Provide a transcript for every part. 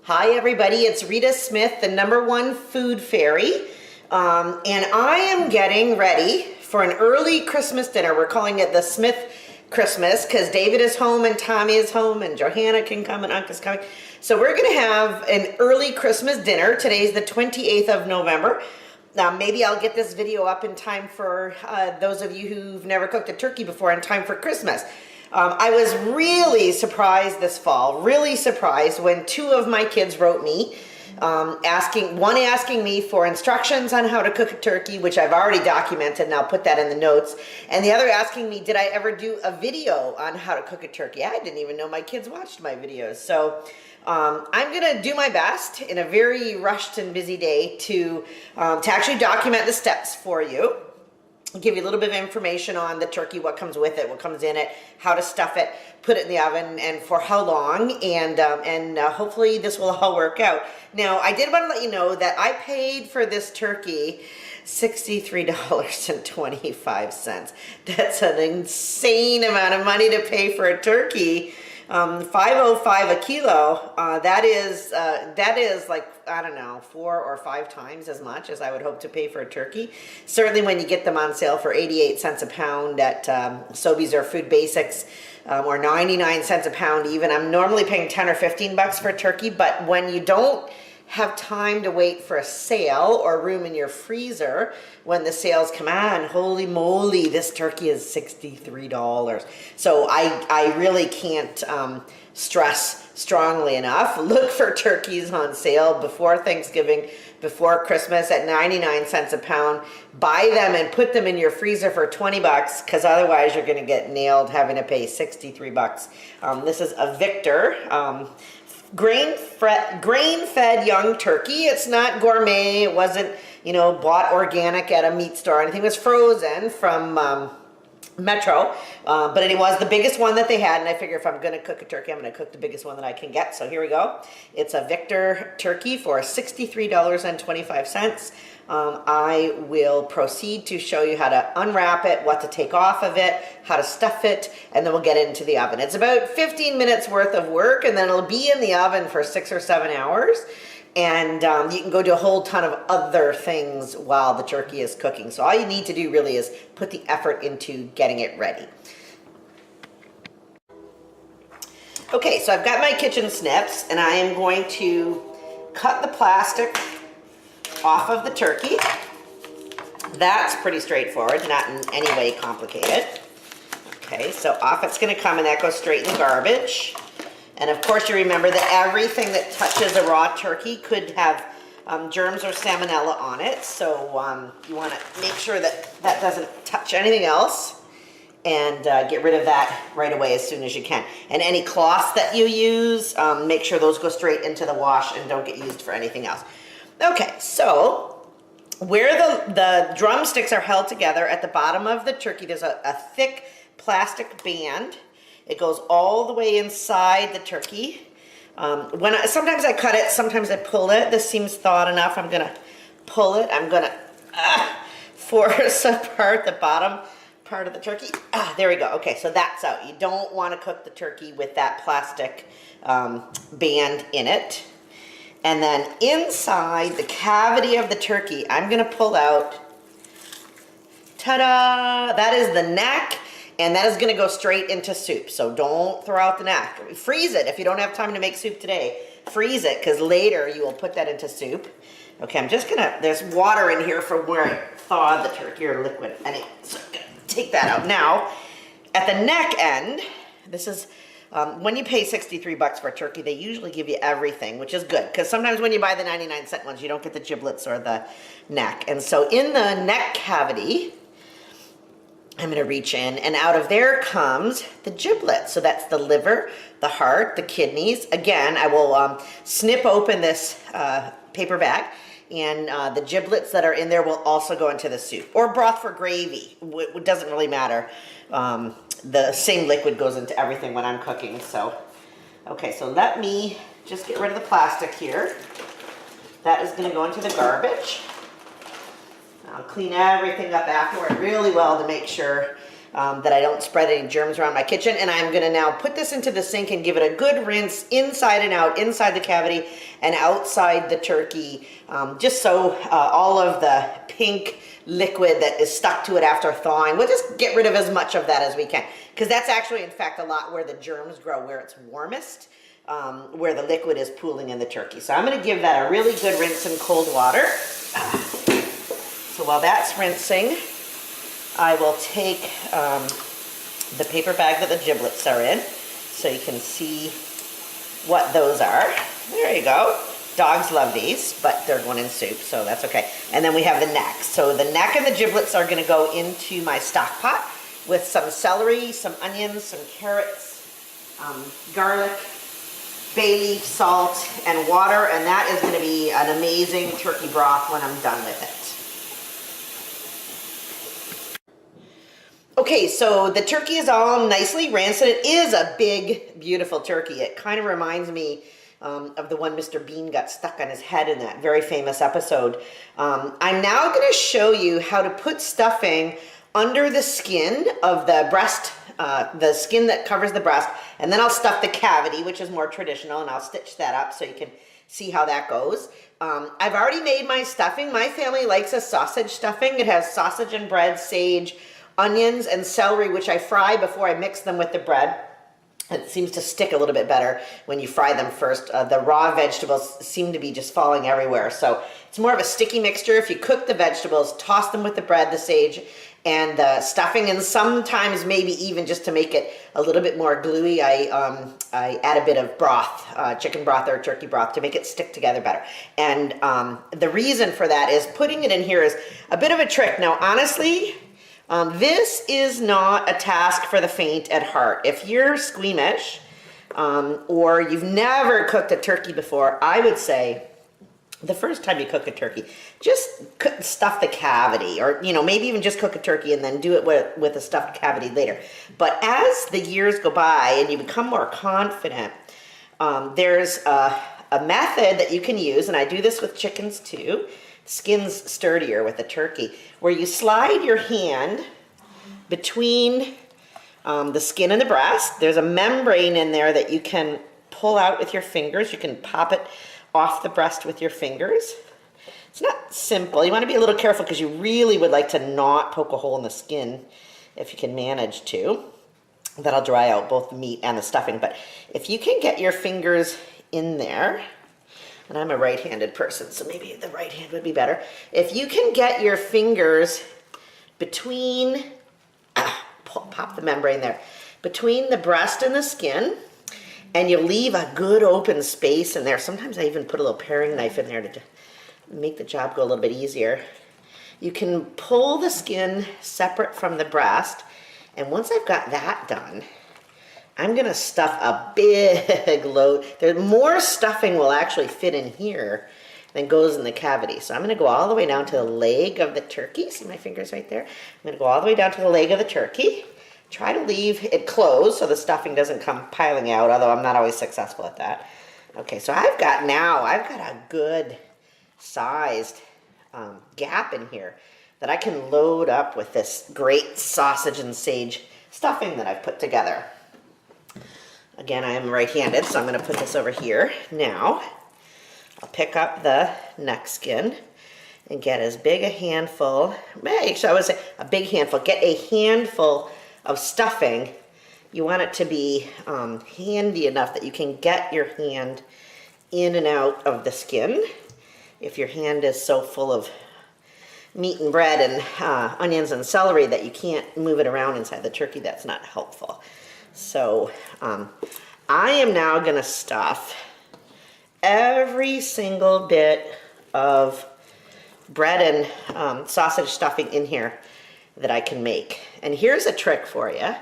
Hi everybody, it's Rita Smith, the #1 food fairy, and I am getting ready for an early Christmas dinner. We're calling it the Smith Christmas because David is home and Tommy is home and Johanna can come and Uncle's coming. So we're going to have an early Christmas dinner. Today's the 28th of November. Maybe I'll get this video up in time for those of you who've never cooked a turkey before, in time for Christmas. I was really surprised this fall, really surprised when two of my kids wrote me asking me for instructions on how to cook a turkey, which I've already documented and I'll put that in the notes, and the other asking me, did I ever do a video on how to cook a turkey? I didn't even know my kids watched my videos. So I'm gonna do my best in a very rushed and busy day to actually document the steps for you. I'll give you a little bit of information on the turkey, what comes with it, what comes in it, how to stuff it, put it in the oven, and for how long, and hopefully this will all work out. Now, I did want to let you know that I paid for this turkey $63.25. That's an insane amount of money to pay for a turkey. $5.05 a kilo. That is like, I don't know, 4 or 5 times as much as I would hope to pay for a turkey. Certainly when you get them on sale for 88 cents a pound at Sobeys or Food Basics, or 99 cents a pound even. I'm normally paying 10 or 15 bucks for a turkey, but when you don't have time to wait for a sale or room in your freezer when the sales come on, holy moly, this turkey is $63. So I really can't stress strongly enough. Look for turkeys on sale before Thanksgiving, before Christmas at 99 cents a pound. Buy them and put them in your freezer for 20 bucks, because otherwise you're gonna get nailed having to pay 63 bucks. This is a Victor. Grain-fed young turkey. It's not gourmet. It wasn't, bought organic at a meat store or anything. It was frozen from Metro, but it was the biggest one that they had, and I figure if I'm going to cook a turkey, I'm going to cook the biggest one that I can get. So here we go. It's a Victor turkey for $63.25. I will proceed to show you how to unwrap it, what to take off of it, how to stuff it, and then we'll get it into the oven. It's about 15 minutes worth of work, and then it'll be in the oven for 6 or 7 hours. And you can go do a whole ton of other things while the turkey is cooking. So all you need to do really is put the effort into getting it ready. Okay, so I've got my kitchen snips, and I am going to cut the plastic off of the turkey. That's pretty straightforward, not in any way complicated. Okay, so off it's going to come, and that goes straight in the garbage. And of course you remember that everything that touches a raw turkey could have germs or salmonella on it. So you want to make sure that that doesn't touch anything else, and get rid of that right away as soon as you can. And any cloths that you use, make sure those go straight into the wash and don't get used for anything else. Okay, so where the drumsticks are held together at the bottom of the turkey, there's a thick plastic band. It goes all the way inside the turkey. Sometimes I cut it, sometimes I pull it. This seems thawed enough. I'm gonna pull it. I'm gonna force apart the bottom part of the turkey. There we go. Okay, so that's out. You don't want to cook the turkey with that plastic band in it. And then inside the cavity of the turkey, I'm gonna pull out, ta-da, that is the neck, and that is gonna go straight into soup. So don't throw out the neck. Freeze it if you don't have time to make soup today. Freeze it, because later you will put that into soup. Okay, I'm just gonna, there's water in here from where I thawed the turkey, or liquid. Anyway, so I'm gonna take that out. Now, at the neck end, this is, when you pay 63 bucks for a turkey, they usually give you everything, which is good, because sometimes when you buy the 99-cent ones, you don't get the giblets or the neck. And so in the neck cavity, I'm going to reach in, and out of there comes the giblets. So that's the liver, the heart, the kidneys. Again, I will snip open this paper bag, and the giblets that are in there will also go into the soup, or broth for gravy. It doesn't really matter. The same liquid goes into everything when I'm cooking. So, okay, so let me just get rid of the plastic here. That is going to go into the garbage. I'll clean everything up afterward really well to make sure that I don't spread any germs around my kitchen. And I'm gonna now put this into the sink and give it a good rinse inside and out, inside the cavity and outside the turkey, just so all of the pink liquid that is stuck to it after thawing, we'll just get rid of as much of that as we can. Because that's actually, in fact, a lot where the germs grow, where it's warmest, where the liquid is pooling in the turkey. So I'm gonna give that a really good rinse in cold water. So while that's rinsing, I will take the paper bag that the giblets are in so you can see what those are. There you go. Dogs love these, but they're going in soup, so that's okay. And then we have the neck. So the neck and the giblets are gonna go into my stock pot with some celery, some onions, some carrots, garlic, bay leaf, salt, and water, and that is gonna be an amazing turkey broth when I'm done with it. Okay, so the turkey is all nicely rinsed, and it is a big, beautiful turkey. It kind of reminds me of the one Mr. Bean got stuck on his head in that very famous episode. I'm now going to show you how to put stuffing under the skin of the breast, the skin that covers the breast, and then I'll stuff the cavity, which is more traditional, and I'll stitch that up so you can see how that goes. I've already made my stuffing. My family likes a sausage stuffing. It has sausage and bread, sage, onions, and celery, which I fry before I mix them with the bread. It seems to stick a little bit better when you fry them first. The raw vegetables seem to be just falling everywhere. So it's more of a sticky mixture. If you cook the vegetables, toss them with the bread, the sage, and the stuffing, and sometimes maybe even just to make it a little bit more gluey, I add a bit of broth, chicken broth or turkey broth, to make it stick together better. And the reason for that is putting it in here is a bit of a trick. Now, honestly, this is not a task for the faint at heart. If you're squeamish or you've never cooked a turkey before, I would say the first time you cook a turkey, just stuff the cavity, or maybe even just cook a turkey and then do it with a stuffed cavity later. But as the years go by and you become more confident, there's a method that you can use, and I do this with chickens too. Skin's sturdier with a turkey, where you slide your hand between the skin and the breast. There's a membrane in there that you can pull out with your fingers. You can pop it off the breast with your fingers. It's not simple. You want to be a little careful because you really would like to not poke a hole in the skin if you can manage to. That'll dry out both the meat and the stuffing. But if you can get your fingers in there, and I'm a right-handed person, so maybe the right hand would be better. If you can get your fingers between, pop the membrane there, between the breast and the skin, and you leave a good open space in there. Sometimes I even put a little paring knife in there to make the job go a little bit easier. You can pull the skin separate from the breast, and once I've got that done, I'm gonna stuff a big load. More stuffing will actually fit in here than goes in the cavity. So I'm gonna go all the way down to the leg of the turkey. See my fingers right there? I'm gonna go all the way down to the leg of the turkey. Try to leave it closed so the stuffing doesn't come piling out, although I'm not always successful at that. Okay, so I've got a good sized gap in here that I can load up with this great sausage and sage stuffing that I've put together. Again, I am right-handed, so I'm going to put this over here. Now, I'll pick up the neck skin and get as big a handful, actually I would say a big handful, get a handful of stuffing. You want it to be handy enough that you can get your hand in and out of the skin. If your hand is so full of meat and bread and onions and celery that you can't move it around inside the turkey, that's not helpful. So I am now going to stuff every single bit of bread and sausage stuffing in here that I can make. And here's a trick for you.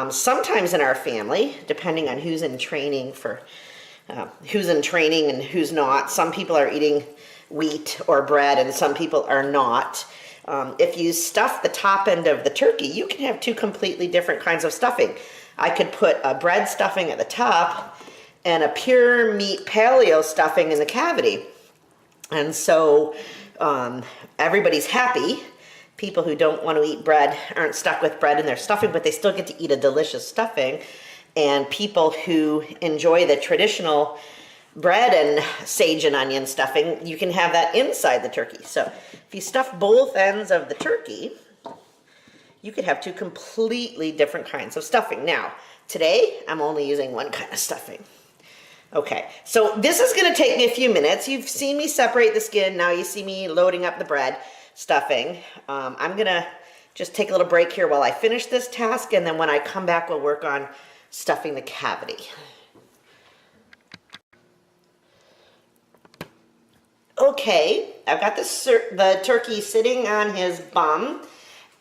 Sometimes in our family, depending on who's in training and who's not, some people are eating wheat or bread and some people are not. If you stuff the top end of the turkey, you can have two completely different kinds of stuffing. I could put a bread stuffing at the top and a pure meat paleo stuffing in the cavity. And so everybody's happy. people who don't want to eat bread aren't stuck with bread in their stuffing, but they still get to eat a delicious stuffing. And people who enjoy the traditional bread and sage and onion stuffing, you can have that inside the turkey. So if you stuff both ends of the turkey, you could have two completely different kinds of stuffing. Now, today, I'm only using one kind of stuffing. Okay, so this is gonna take me a few minutes. You've seen me separate the skin. Now you see me loading up the bread stuffing. I'm gonna just take a little break here while I finish this task, and then when I come back, we'll work on stuffing the cavity. Okay, I've got the turkey sitting on his bum,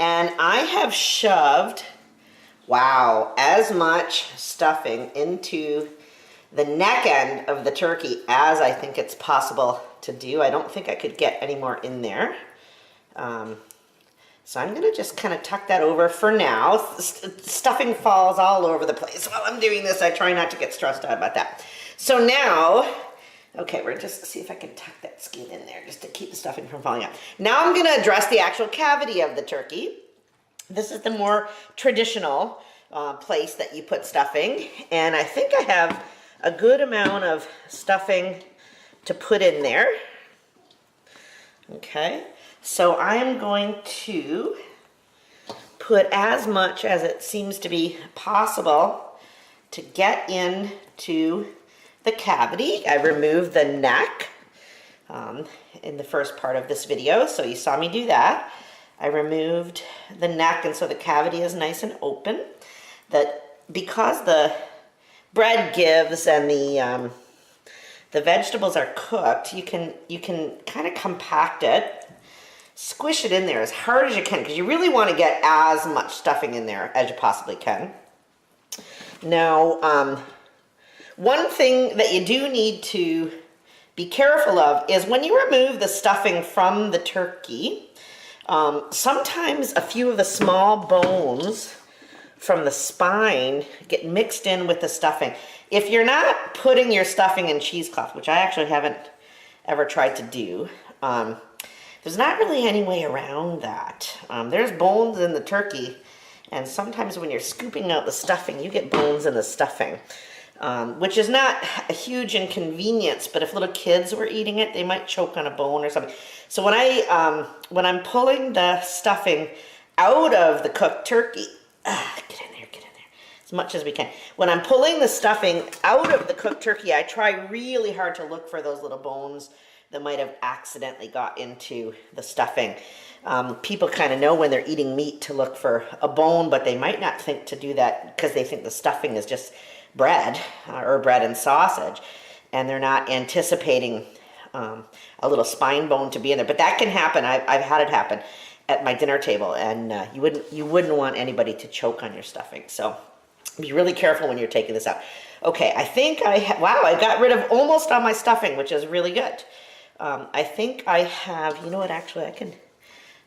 and I have shoved, wow, as much stuffing into the neck end of the turkey as I think it's possible to do. I don't think I could get any more in there. So I'm gonna just kind of tuck that over for now. Stuffing falls all over the place while I'm doing this. I try not to get stressed out about that. So now, okay, we're just see if I can tuck that skin in there just to keep the stuffing from falling out. Now I'm gonna address the actual cavity of the turkey. This is the more traditional place that you put stuffing, and I think I have a good amount of stuffing to put in there. Okay, so I am going to put as much as it seems to be possible to get into the cavity. I removed the neck in the first part of this video, so you saw me do that. I removed the neck, and so the cavity is nice and open. Because the bread gives and the vegetables are cooked, you can kind of compact it, squish it in there as hard as you can, because you really want to get as much stuffing in there as you possibly can. Now, one thing that you do need to be careful of is when you remove the stuffing from the turkey, sometimes a few of the small bones from the spine get mixed in with the stuffing. If you're not putting your stuffing in cheesecloth, which I actually haven't ever tried to do, there's not really any way around that. There's bones in the turkey, and sometimes when you're scooping out the stuffing, you get bones in the stuffing, which is not a huge inconvenience, but if little kids were eating it, they might choke on a bone or something. So when I'm pulling the stuffing out of the cooked turkey, get in there, as much as we can. When I'm pulling the stuffing out of the cooked turkey, I try really hard to look for those little bones that might have accidentally got into the stuffing. People kind of know when they're eating meat to look for a bone, but they might not think to do that because they think the stuffing is just bread or bread and sausage, and they're not anticipating a little spine bone to be in there. But that can happen. I've had it happen at my dinner table, and you wouldn't want anybody to choke on your stuffing. So be really careful when you're taking this out. Okay, I think wow, I got rid of almost all my stuffing, which is really good. I think I have, you know what, actually I'm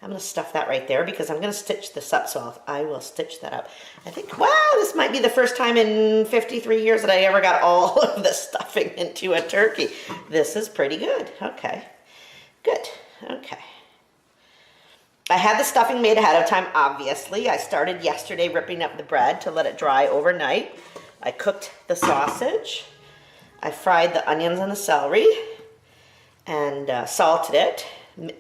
gonna stuff that right there because I'm gonna stitch this up, so I will stitch that up. I think, wow, this might be the first time in 53 years that I ever got all of the stuffing into a turkey. This is pretty good. Okay, good, okay. I had the stuffing made ahead of time, obviously. I started yesterday ripping up the bread to let it dry overnight. I cooked the sausage. I fried the onions and the celery and salted it,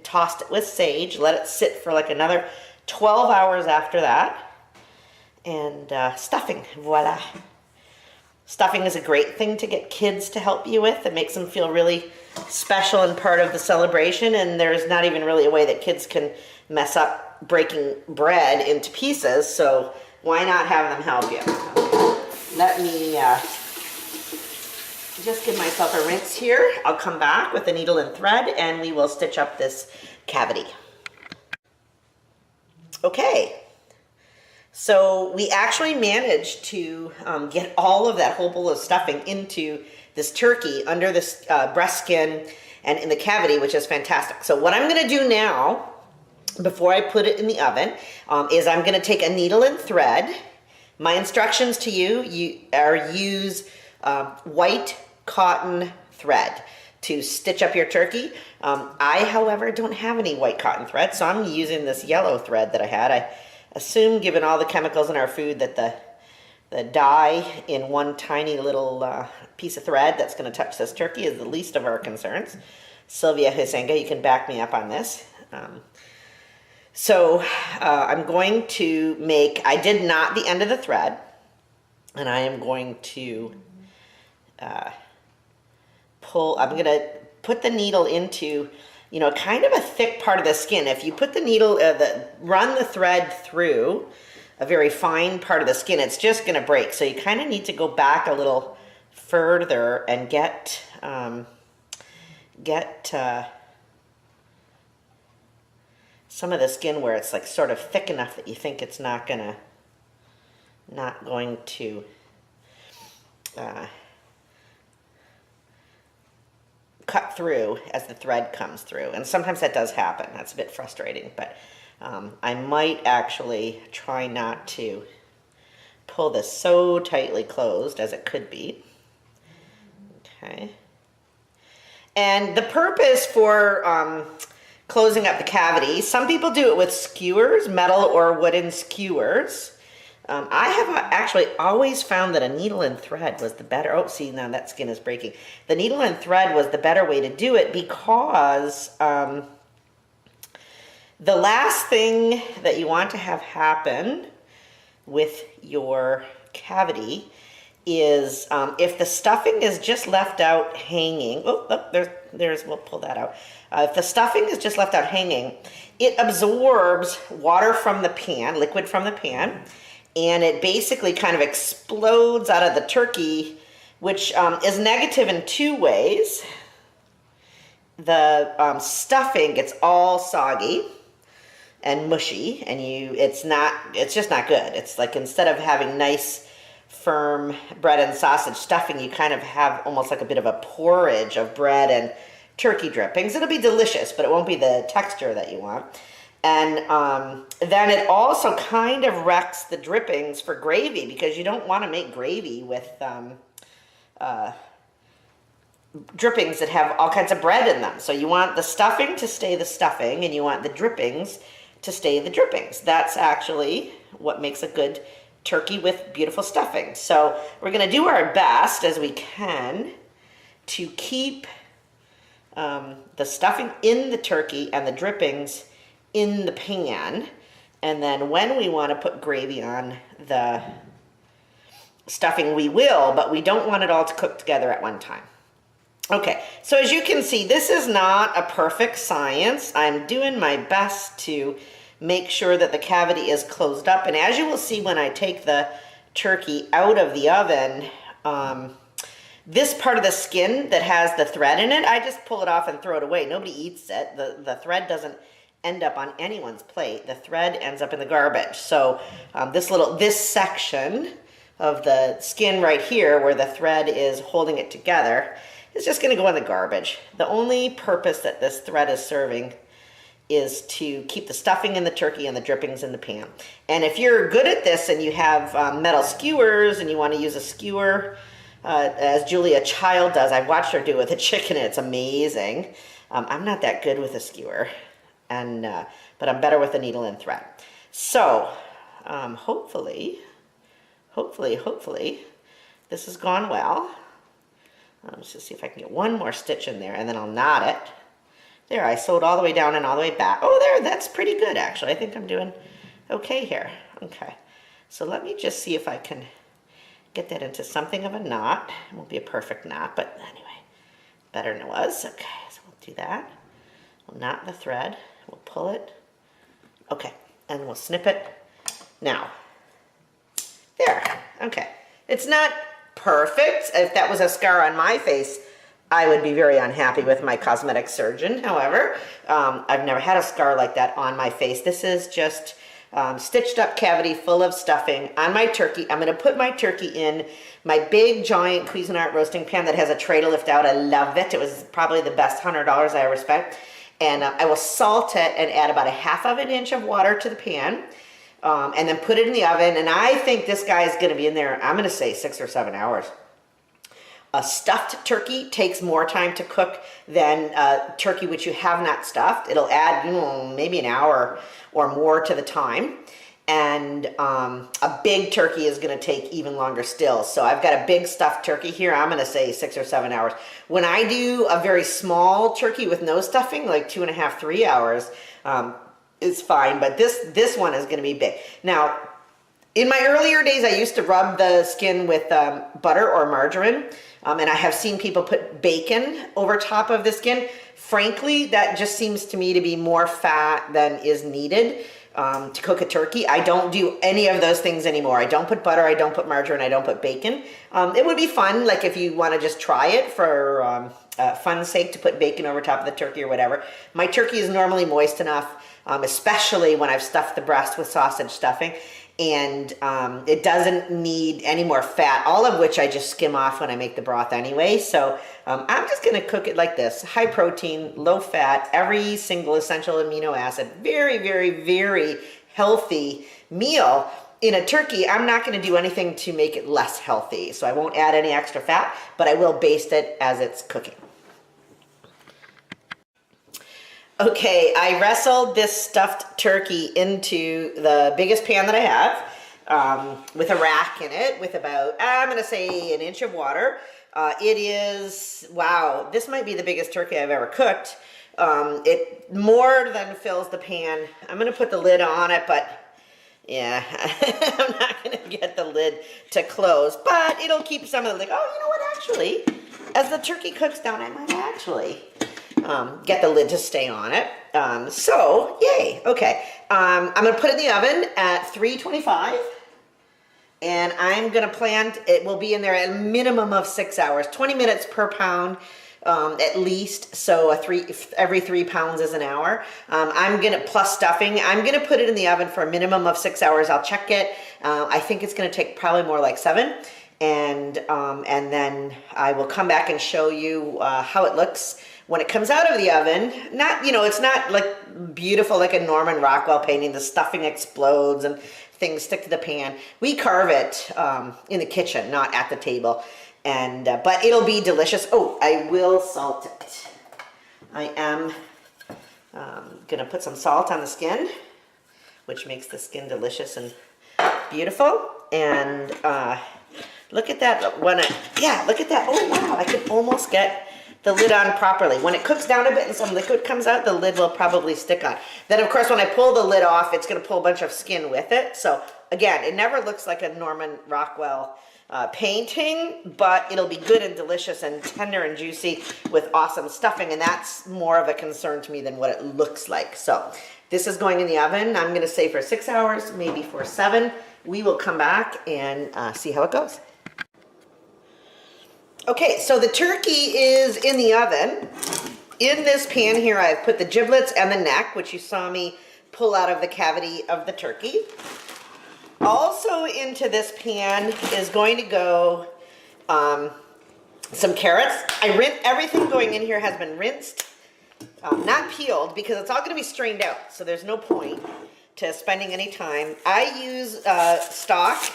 tossed it with sage, let it sit for like another 12 hours after that. And stuffing, voila. Stuffing is a great thing to get kids to help you with. It makes them feel really special and part of the celebration, and there's not even really a way that kids can mess up breaking bread into pieces, so why not have them help you? Okay. Let me just give myself a rinse here. I'll come back with a needle and thread and we will stitch up this cavity. Okay, so we actually managed to get all of that whole bowl of stuffing into this turkey under this breast skin and in the cavity, which is fantastic. So what I'm gonna do now, before I put it in the oven, is I'm gonna take a needle and thread. My instructions to you are use white cotton thread. to stitch up your turkey. I, however, don't have any white cotton thread, so I'm using this yellow thread that I had. I assume, given all the chemicals in our food, that the dye in one tiny little piece of thread that's going to touch this turkey is the least of our concerns. Sylvia Huizenga, you can back me up on this. I'm going to make, I did knot the end of the thread, and I am going to I'm going to put the needle into, kind of a thick part of the skin. If you put the needle, run the thread through a very fine part of the skin, it's just going to break. So you kind of need to go back a little further and get some of the skin where it's like sort of thick enough that you think it's not going to cut through as the thread comes through. And sometimes that does happen. That's a bit frustrating, but I might actually try not to pull this so tightly closed as it could be. Okay. And the purpose for closing up the cavity, some people do it with skewers, metal or wooden skewers. I have actually always found that a needle and thread was the better. Oh, see, now that skin is breaking. The needle and thread was the better way to do it because the last thing that you want to have happen with your cavity is if the stuffing is just left out hanging. Oh, look, we'll pull that out. If the stuffing is just left out hanging, it absorbs water from the pan, liquid from the pan, and it basically kind of explodes out of the turkey, which is negative in two ways. The stuffing gets all soggy and mushy, and it's just not good. It's like, instead of having nice, firm bread and sausage stuffing, you kind of have almost like a bit of a porridge of bread and turkey drippings. It'll be delicious, but it won't be the texture that you want. And then it also kind of wrecks the drippings for gravy, because you don't want to make gravy with drippings that have all kinds of bread in them. So you want the stuffing to stay the stuffing, and you want the drippings to stay the drippings. That's actually what makes a good turkey with beautiful stuffing. So we're going to do our best as we can to keep the stuffing in the turkey and the drippings in the pan, and then when we want to put gravy on the stuffing, we will, but we don't want it all to cook together at one time. Okay, so as you can see, this is not a perfect science. I'm doing my best to make sure that the cavity is closed up, and as you will see when I take the turkey out of the oven, this part of the skin that has the thread in it, I just pull it off and throw it away. Nobody eats it. The thread doesn't end up on anyone's plate. The thread ends up in the garbage. So this section of the skin right here, where the thread is holding it together, is just going to go in the garbage. The only purpose that this thread is serving is to keep the stuffing in the turkey and the drippings in the pan. And if you're good at this and you have metal skewers and you want to use a skewer, as Julia Child does, I've watched her do it with a chicken, and it's amazing. I'm not that good with a skewer, but I'm better with a needle and thread. So hopefully this has gone well. Let's just see if I can get one more stitch in there, and then I'll knot it. There, I sewed all the way down and all the way back. Oh, there, that's pretty good, actually. I think I'm doing okay here. Okay, so let me just see if I can get that into something of a knot. It won't be a perfect knot, but anyway, better than it was. Okay, so we'll do that. We'll knot the thread. We'll pull it. Okay, and we'll snip it. Now, there. Okay, it's not perfect. If that was a scar on my face, I would be very unhappy with my cosmetic surgeon. However, I've never had a scar like that on my face. This is just stitched up cavity full of stuffing on my turkey. I'm going to put my turkey in my big giant Cuisinart roasting pan that has a tray to lift out. I love it. It was probably the best $100 I ever spent. And I will salt it and add about 1/2 inch of water to the pan, and then put it in the oven. And I think this guy is going to be in there, I'm going to say 6 or 7 hours. A stuffed turkey takes more time to cook than turkey which you have not stuffed. It'll add, maybe an hour or more to the time. And a big turkey is going to take even longer still. So I've got a big stuffed turkey here. I'm going to say 6 or 7 hours. When I do a very small turkey with no stuffing, like 2.5, 3 hours, is fine. But this one is going to be big. Now, in my earlier days, I used to rub the skin with butter or margarine. And I have seen people put bacon over top of the skin. Frankly, that just seems to me to be more fat than is needed to cook a turkey. I don't do any of those things anymore. I don't put butter, I don't put margarine, I don't put bacon. It would be fun, like if you want to just try it for fun's sake, to put bacon over top of the turkey or whatever. My turkey is normally moist enough, especially when I've stuffed the breast with sausage stuffing. And it doesn't need any more fat, all of which I just skim off when I make the broth anyway. So I'm just going to cook it like this. High protein, low fat, every single essential amino acid. Very, very, very healthy meal. In a turkey, I'm not going to do anything to make it less healthy. So I won't add any extra fat, but I will baste it as it's cooking. Okay, I wrestled this stuffed turkey into the biggest pan that I have with a rack in it with about, I'm going to say, 1 inch of water. It is, wow, this might be the biggest turkey I've ever cooked. It more than fills the pan. I'm going to put the lid on it, but yeah, I'm not going to get the lid to close, but it'll keep some of the, oh, you know what, actually, as the turkey cooks down, I might actually get the lid to stay on it. So, yay. Okay. I'm going to put it in the oven at 325. And I'm going to plan, it will be in there at a minimum of 6 hours, 20 minutes per pound at least. So every 3 pounds is an hour. I'm going to, plus stuffing, I'm going to put it in the oven for a minimum of 6 hours. I'll check it. I think it's going to take probably more like 7. And then I will come back and show you how it looks when it comes out of the oven. Not, it's not like beautiful like a Norman Rockwell painting. The stuffing explodes and things stick to the pan. We carve it in the kitchen, not at the table. And but it'll be delicious. Oh, I will salt it. I am gonna put some salt on the skin, which makes the skin delicious and beautiful. And look at that. Look at that. Oh wow, I could almost get the lid on properly. When it cooks down a bit and some liquid comes out, the lid will probably stick on. Then of course when I pull the lid off, it's gonna pull a bunch of skin with it. So again, it never looks like a Norman Rockwell painting, but it'll be good and delicious and tender and juicy with awesome stuffing, and that's more of a concern to me than what it looks like. So this is going in the oven, I'm gonna say for 6 hours, maybe for 7. We will come back and see how it goes. Okay, so the turkey is in the oven. In this pan here, I've put the giblets and the neck, which you saw me pull out of the cavity of the turkey. Also into this pan is going to go some carrots. Everything going in here has been rinsed, not peeled, because it's all going to be strained out, so there's no point to spending any time. I use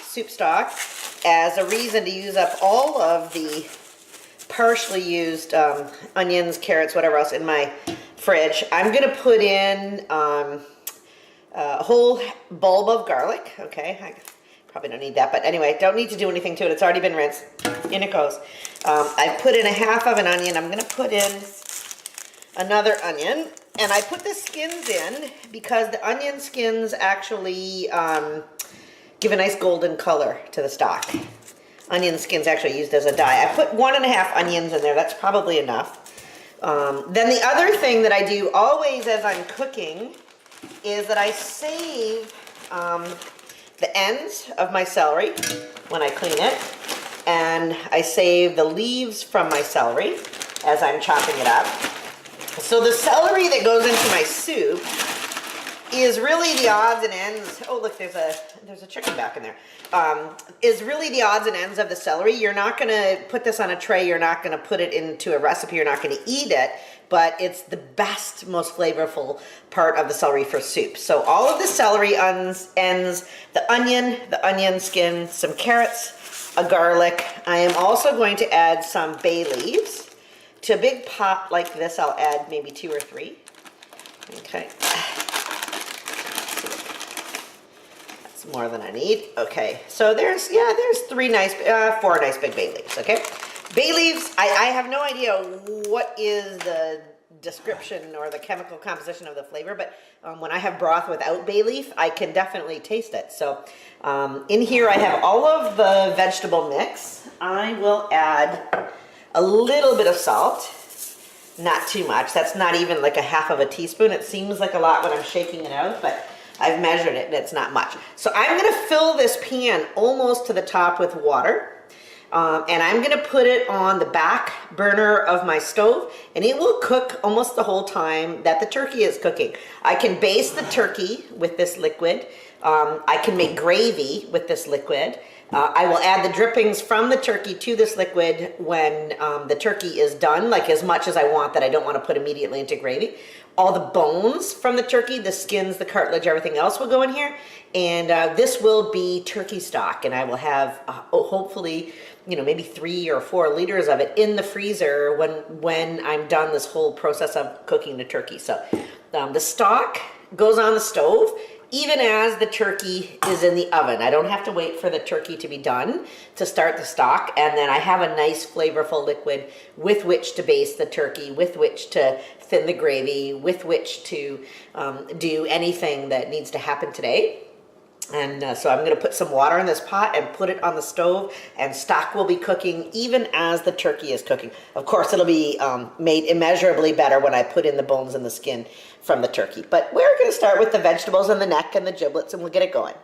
soup stock, as a reason to use up all of the partially used onions, carrots, whatever else in my fridge. I'm going to put in a whole bulb of garlic. Okay, I probably don't need that, but anyway, don't need to do anything to it. It's already been rinsed. In it goes. I put in a half of an onion. I'm going to put in another onion, and I put the skins in because the onion skins actually give a nice golden color to the stock. Onion skins actually used as a dye. I put 1.5 onions in there. That's probably enough. Then the other thing that I do always as I'm cooking is that I save the ends of my celery when I clean it, and I save the leaves from my celery as I'm chopping it up. So the celery that goes into my soup is really the odds and ends. Oh look, there's a chicken back in there. Is really the odds and ends of the celery. You're not going to put this on a tray. You're not going to put it into a recipe. You're not going to eat it, but it's the best, most flavorful part of the celery for soup. So all of the celery ends, the onion skin, some carrots, a garlic. I am also going to add some bay leaves. To a big pot like this, I'll add maybe 2 or 3. Okay. That's more than I need. Okay, so there's 4 nice big bay leaves, okay? Bay leaves, I have no idea what is the description or the chemical composition of the flavor, but when I have broth without bay leaf, I can definitely taste it. So in here I have all of the vegetable mix. I will add a little bit of salt, not too much. That's not even like a half of a teaspoon. It seems like a lot when I'm shaking it out, but I've measured it and it's not much. So I'm gonna fill this pan almost to the top with water. And I'm gonna put it on the back burner of my stove, and it will cook almost the whole time that the turkey is cooking. I can baste the turkey with this liquid. I can make gravy with this liquid. I will add the drippings from the turkey to this liquid when the turkey is done, like as much as I want that I don't want to put immediately into gravy. All the bones from the turkey, the skins, the cartilage, everything else will go in here. And this will be turkey stock, and I will have hopefully, maybe 3 or 4 liters of it in the freezer when I'm done this whole process of cooking the turkey. So the stock goes on the stove even as the turkey is in the oven. I don't have to wait for the turkey to be done to start the stock, and then I have a nice flavorful liquid with which to baste the turkey, with which to thin the gravy, with which to do anything that needs to happen today. And so I'm going to put some water in this pot and put it on the stove, and stock will be cooking even as the turkey is cooking. Of course, it'll be made immeasurably better when I put in the bones and the skin from the turkey. But we're going to start with the vegetables and the neck and the giblets, and we'll get it going.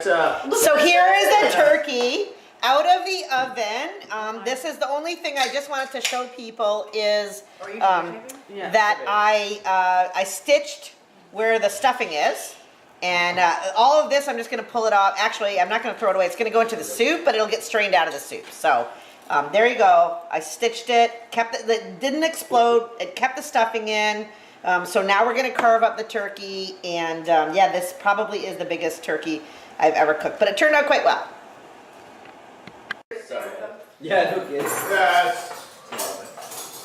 So here is the turkey out of the oven. This is the only thing I just wanted to show people is that I stitched where the stuffing is. And all of this, I'm just going to pull it off. Actually, I'm not going to throw it away. It's going to go into the soup, but it'll get strained out of the soup. So there you go. I stitched it, it didn't explode. It kept the stuffing in. So now we're going to carve up the turkey. And yeah, this probably is the biggest turkey I've ever cooked. But it turned out quite well. Sorry. Yeah, no kidding.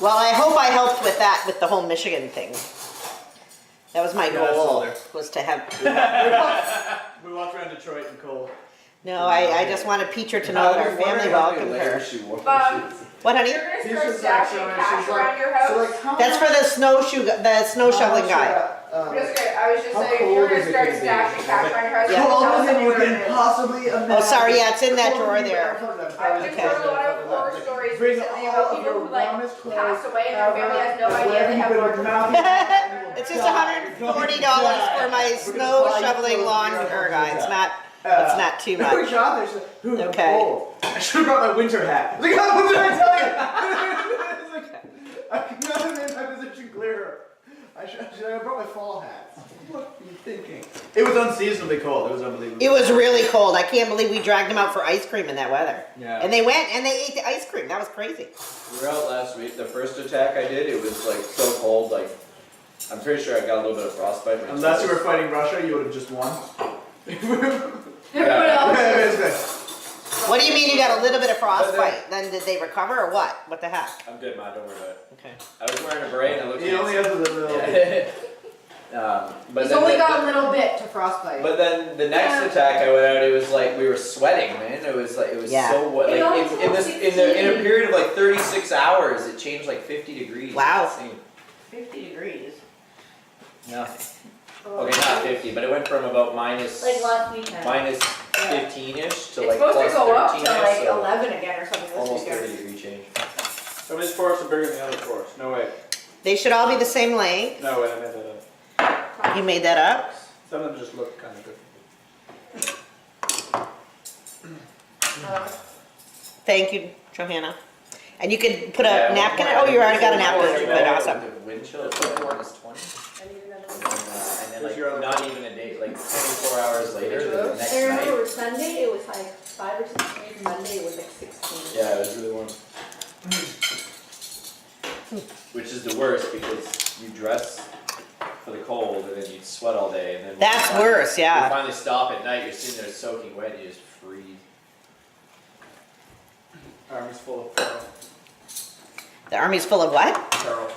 Well, I hope I helped with that, with the whole Michigan thing. That was my goal, was to have... We walked around Detroit and cold. No, I just wanted Peter to know that our family welcomed her. What, honey? You're gonna start stashing cash around your house? That's for the snow shoveling guy. I was just saying, you're gonna start stashing cash around your house. Yeah. Tell someone where it is. Possibly a Oh, sorry, yeah, it's in that drawer there. I've just heard a lot of horror stories recently about people who pass away and their family has no idea they have large. It's just $140 for my snow shoveling lawn guy. It's not too much. Okay. I should have brought my winter hat. Like, what did I tell you? I could not have made my position clearer. I should have brought my fall hat. What are you thinking? It was unseasonably cold. It was unbelievable. It was really cold. I can't believe we dragged them out for ice cream in that weather. Yeah. And they went and they ate the ice cream. That was crazy. We were out last week. The first attack I did, it was like so cold. Like, I'm pretty sure I got a little bit of frostbite. Unless you were fighting Russia, you would have just won. Everyone else. It's good. What do you mean you got a little bit of frostbite? Then did they recover or what? What the heck? I'm good, man. Don't worry about it. Okay. I was wearing a beret and it looked He only has a little. Yeah. But He's then only the- got a little bit to frostbite. But then the next attack I went out, it was like we were sweating, man. It was Yeah. so wet. It Like always in a period of like 36 hours, it changed like 50 degrees. Wow. It's insane. 50 degrees. No. Okay, not 50, but it went from about minus Like last weekend. minus 15ish to It's like supposed plus to go up to 13ish, like so 11 again or something this almost weekend. 30-degree change. Some of these forests are bigger than the other forests. No way. They should all be the same length. No way, I made that up. You made that up? Some of them just look kind of good. Thank you, Johanna. And you could put a Yeah, napkin. Oh, you already got a napkin. You put awesome. The wind chill is like minus 20. And then like not even a day, like 24 hours later, the next I remember night. it was Sunday, it was like 5 or 6 degrees. Monday, it was like 16. Yeah, it was really warm. Which is the worst because you dress for the cold and then you sweat all day and then That's worse, You yeah. finally stop at night, you're sitting there soaking wet, you just freeze. Army's full of peril. The army's full of what? Peril.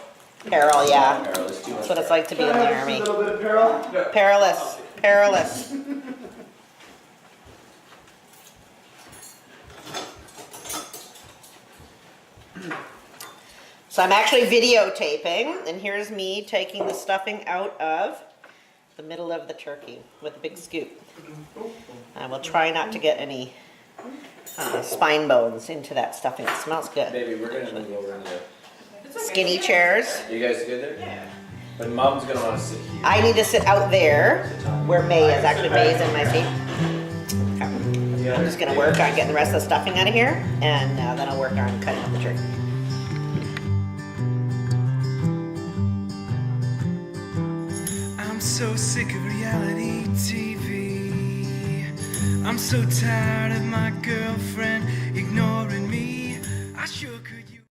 Peril, yeah. Peril is too much. That's what it's like to be in Can I the have just army. a little bit of peril? Perilous. Perilous. So I'm actually videotaping, and here's me taking the stuffing out of the middle of the turkey with a big scoop. I will try not to get any spine bones into that stuffing. It smells good. Baby, we're gonna move over in there. Skinny chairs. You guys good there? Yeah. But mom's gonna wanna sit here. I need to sit out there where May is. Actually, May's in my seat. Okay. I'm just gonna work on getting the rest of the stuffing out of here, and then I'll work on cutting up the turkey. I'm so sick of reality TV. I'm so tired of my girlfriend ignoring me.